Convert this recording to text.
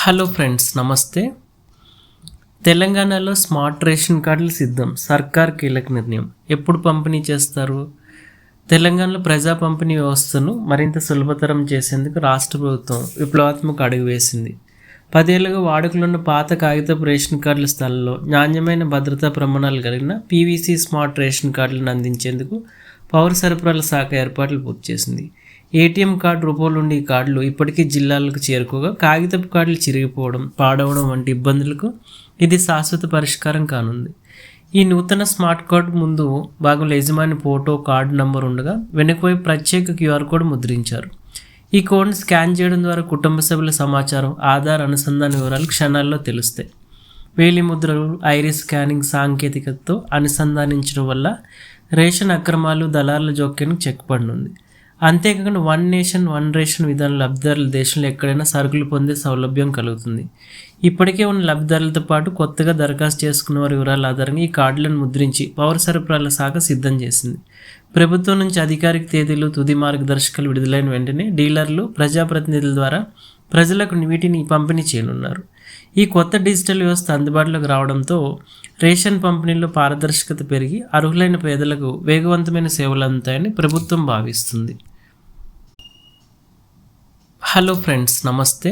Hello friends, నమస్తే. తెలంగాణలో smart ration కార్డులు సిద్ధం. సర్కార్ కీలక నిర్ణయం. ఎప్పుడు పంపిణీ చేస్తారు? తెలంగాణలో ప్రజా పంపిణీ వ్యవస్థను మరింత సులభతరం చేసేందుకు రాష్ట్ర ప్రభుత్వం విప్లవాత్మక అడుగు వేసింది. 10 ఏళ్లుగా వాడుకలో ఉన్న పాత కాగితపు రేషన్ కార్డుల స్థలంలో నాణ్యమైన భద్రతా ప్రమాణాలు కలిగిన పీవీసీ స్మార్ట్ రేషన్ కార్డులను అందించేందుకు పౌర సరఫరాల శాఖ ఏర్పాట్లు పూర్తి చేసింది. ఏటీఎం కార్డు రూపంలో ఉండే ఈ కార్డులు ఇప్పటికీ జిల్లాలకు చేరుకోగా కాగితపు కార్డులు చిరిగిపోవడం, పాడవడం వంటి ఇబ్బందులకు ఇది శాశ్వత పరిష్కారం కానుంది. ఈ నూతన స్మార్ట్ కార్డు ముందు భాగంలో యజమాని ఫోటో, కార్డు నంబర్ ఉండగా వెనుకవైపు ప్రత్యేక క్యూఆర్ కోడ్ ముద్రించారు. ఈ కోడ్ను స్కాన్ చేయడం ద్వారా కుటుంబ సభ్యుల సమాచారం, ఆధార్ అనుసంధాన వివరాలు క్షణాల్లో తెలుస్తాయి. వేలి ముద్రలు, ఐరిస్ స్కానింగ్ సాంకేతికతతో అనుసంధానించడం వల్ల రేషన్ అక్రమాలు, దళారుల జోక్యానికి చెక్ పడనుంది. అంతేకాకుండా వన్ నేషన్ వన్ రేషన్ విధానం లబ్ధిదారుల దేశంలో ఎక్కడైనా సరుకులు పొందే సౌలభ్యం కలుగుతుంది. ఇప్పటికే ఉన్న లబ్ధిదారులతో పాటు కొత్తగా దరఖాస్తు చేసుకున్న వారి వివరాల ఆధారంగా ఈ కార్డులను ముద్రించి పౌర సరఫరాల శాఖ సిద్ధం చేసింది. ప్రభుత్వం నుంచి అధికారిక తేదీలు, తుది మార్గదర్శకాలు విడుదలైన వెంటనే డీలర్లు, ప్రజాప్రతినిధుల ద్వారా ప్రజలకు వీటిని పంపిణీ చేయనున్నారు. ఈ కొత్త డిజిటల్ వ్యవస్థ అందుబాటులోకి రావడంతో రేషన్ పంపిణీలో పారదర్శకత పెరిగి అర్హులైన పేదలకు వేగవంతమైన సేవలు అందుతాయని ప్రభుత్వం భావిస్తుంది. హలో ఫ్రెండ్స్, నమస్తే.